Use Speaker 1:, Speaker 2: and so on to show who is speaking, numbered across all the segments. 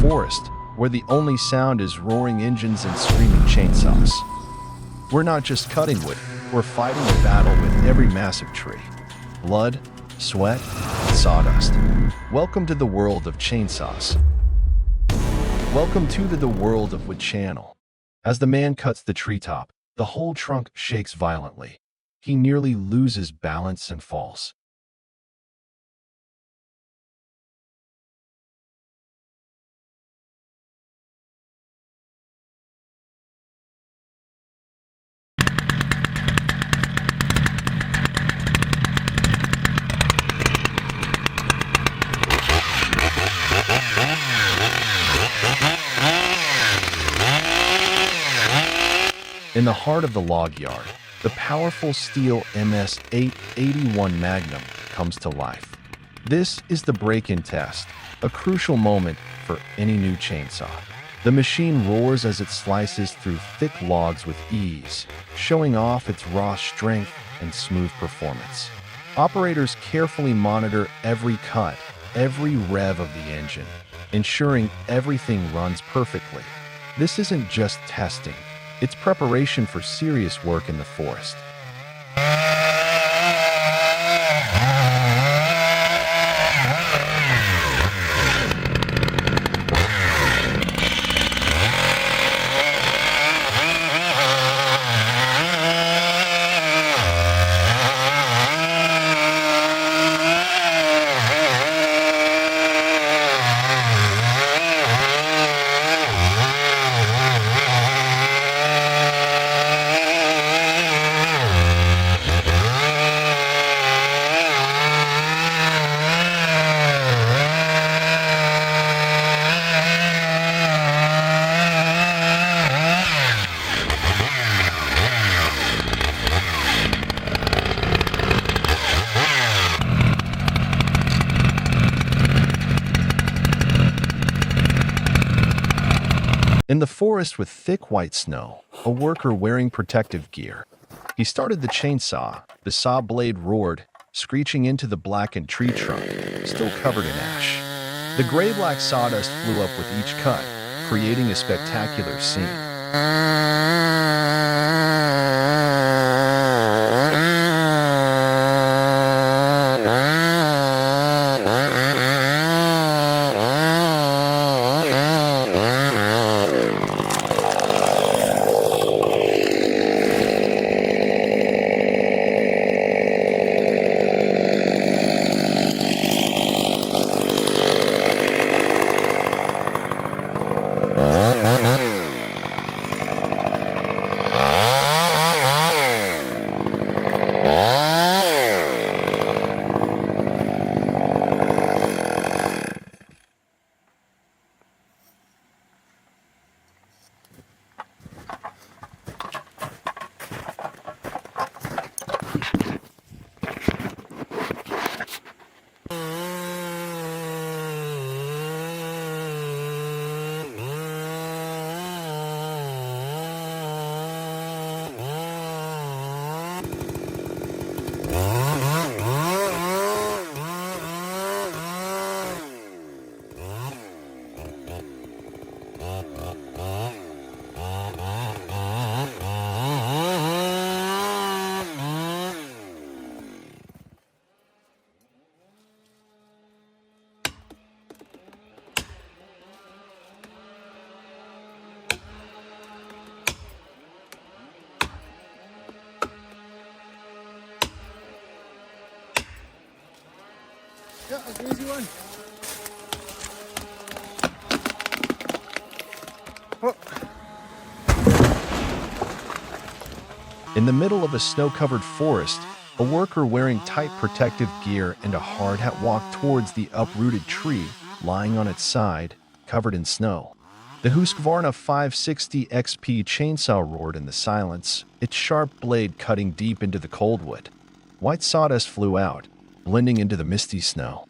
Speaker 1: forest, where the only sound is roaring engines and screaming chainsaws. We're not just cutting wood, we're fighting a battle with every massive tree. Blood, sweat, and sawdust. Welcome to the world of chainsaws. Welcome to the world of Wood Channel. As the man cuts the treetop, the whole trunk shakes violently. He nearly loses balance and falls. In the heart of the log yard, the powerful steel MS-881 Magnum comes to life. This is the break-in test, a crucial moment for any new chainsaw. The machine roars as it slices through thick logs with ease, showing off its raw strength and smooth performance. Operators carefully monitor every cut, every rev of the engine, ensuring everything runs perfectly. This isn't just testing. It's preparation for serious work in the forest. In the forest with thick white snow, a worker wearing protective gear. He started the chainsaw. The saw blade roared, screeching into the blackened tree trunk, still covered in ash. The gray-black sawdust flew up with each cut, creating a spectacular scene.
Speaker 2: Yeah, that's an easy one.
Speaker 1: In the middle of a snow-covered forest, a worker wearing tight protective gear and a hard hat walked towards the uprooted tree lying on its side, covered in snow. The Husqvarna 560 XP chainsaw roared in the silence, its sharp blade cutting deep into the cold wood. White sawdust flew out, blending into the misty snow.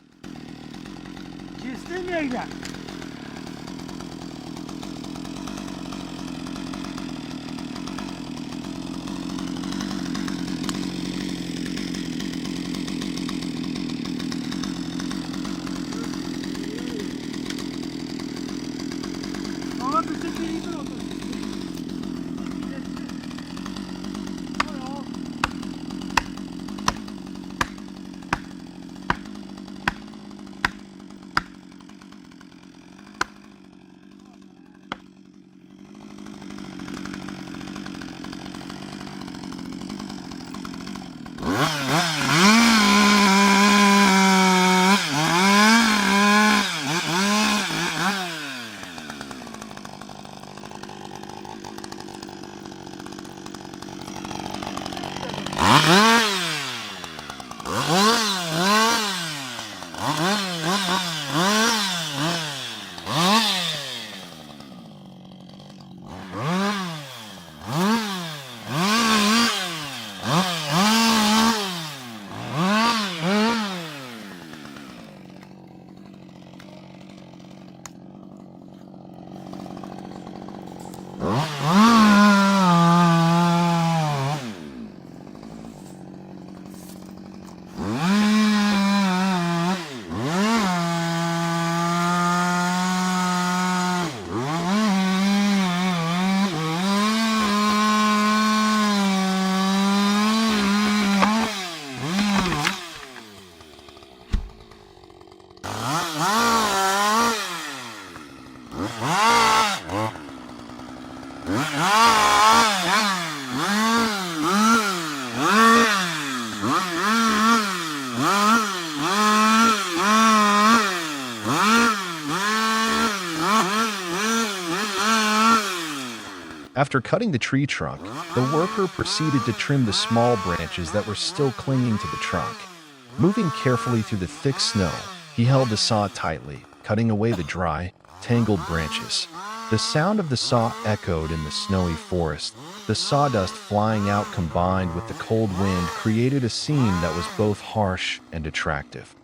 Speaker 1: After cutting the tree trunk, the worker proceeded to trim the small branches that were still clinging to the trunk. Moving carefully through the thick snow, he held the saw tightly, cutting away the dry, tangled branches. The sound of the saw echoed in the snowy forest. The sawdust flying out combined with the cold wind created a scene that was both harsh and attractive.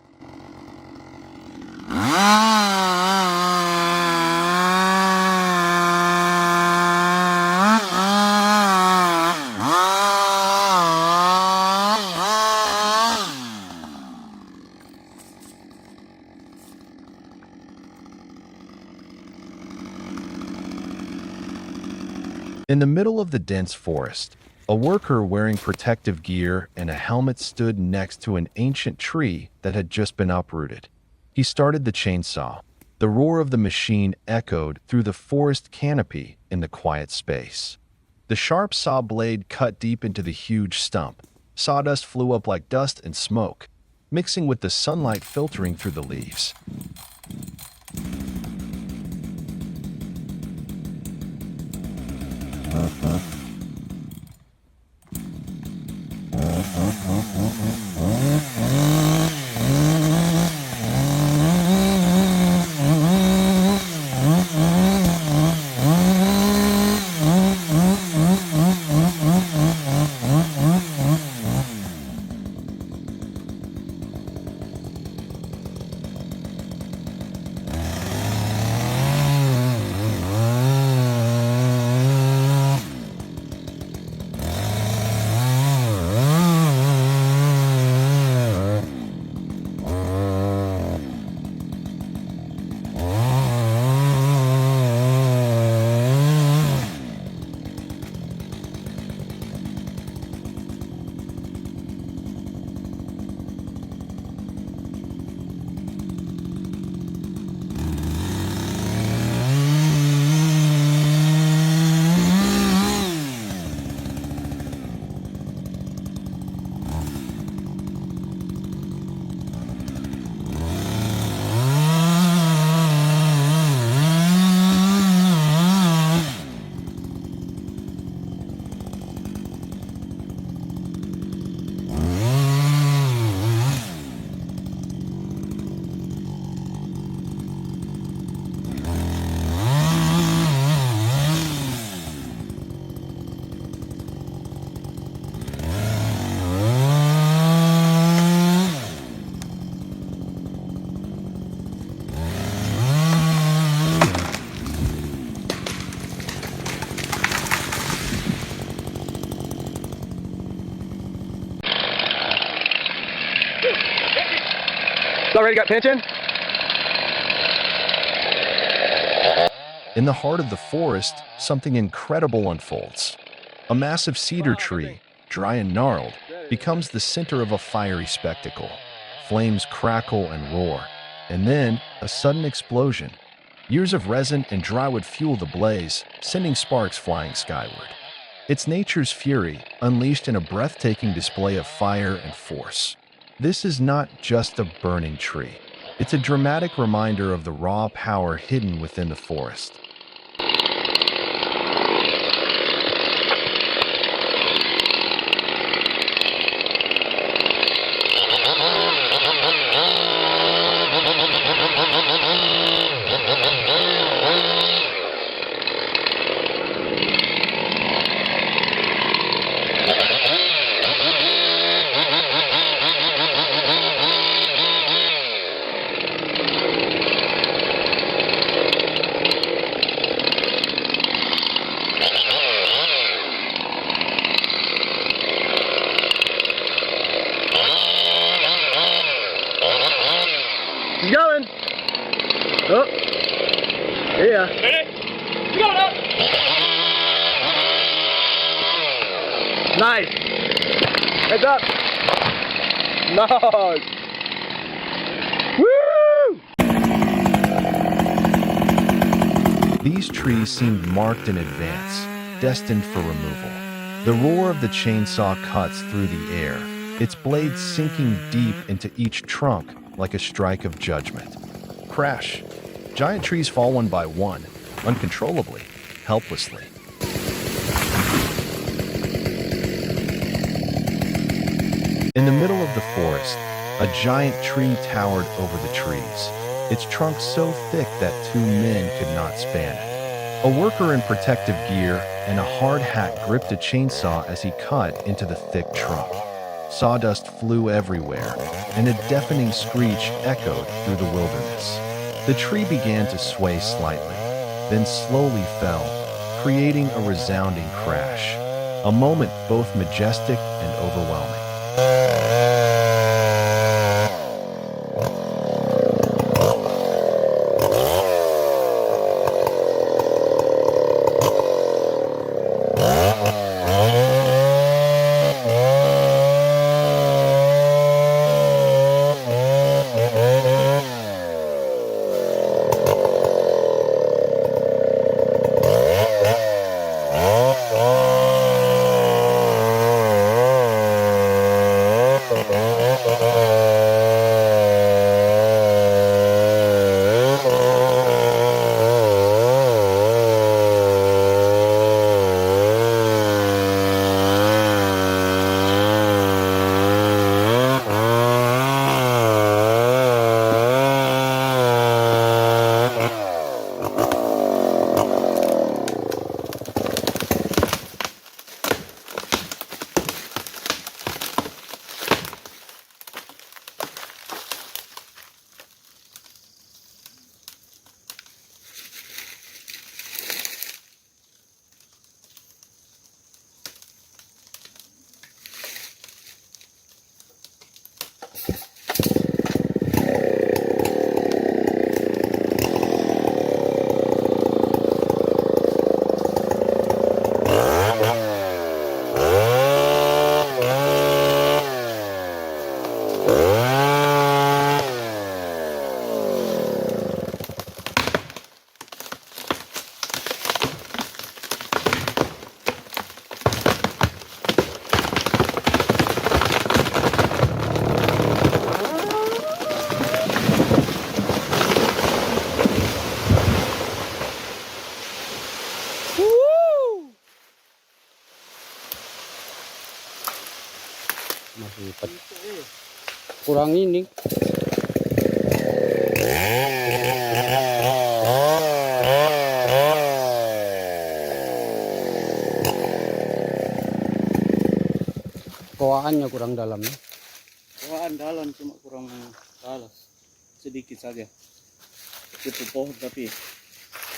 Speaker 1: In the middle of the dense forest, a worker wearing protective gear and a helmet stood next to an ancient tree that had just been uprooted. He started the chainsaw. The roar of the machine echoed through the forest canopy in the quiet space. The sharp saw blade cut deep into the huge stump. Sawdust flew up like dust and smoke, mixing with the sunlight filtering through the leaves.
Speaker 2: Already got pinching?
Speaker 1: In the heart of the forest, something incredible unfolds. A massive cedar tree, dry and gnarled, becomes the center of a fiery spectacle. Flames crackle and roar, and then a sudden explosion. Years of resin and dry wood fuel the blaze, sending sparks flying skyward. It's nature's fury, unleashed in a breathtaking display of fire and force. This is not just a burning tree. It's a dramatic reminder of the raw power hidden within the forest.
Speaker 2: He's going. Oh. Yeah.
Speaker 3: Ready? He's going up.
Speaker 2: Nice. Heads up. Nice. Woo!
Speaker 1: These trees seemed marked in advance, destined for removal. The roar of the chainsaw cuts through the air, its blades sinking deep into each trunk like a strike of judgment. Crash! Giant trees fall one by one, uncontrollably, helplessly. In the middle of the forest, a giant tree towered over the trees, its trunk so thick that 2 men could not span it. A worker in protective gear and a hard hat gripped a chainsaw as he cut into the thick trunk. Sawdust flew everywhere, and a deafening screech echoed through the wilderness. The tree began to sway slightly, then slowly fell, creating a resounding crash, a moment both majestic and overwhelming.
Speaker 3: Masipag. Kurang ini. Kawaannya kurang dalam ya.
Speaker 4: Kawaan dalam, cuma kurang talas sedikit saja. Itu pohon tapi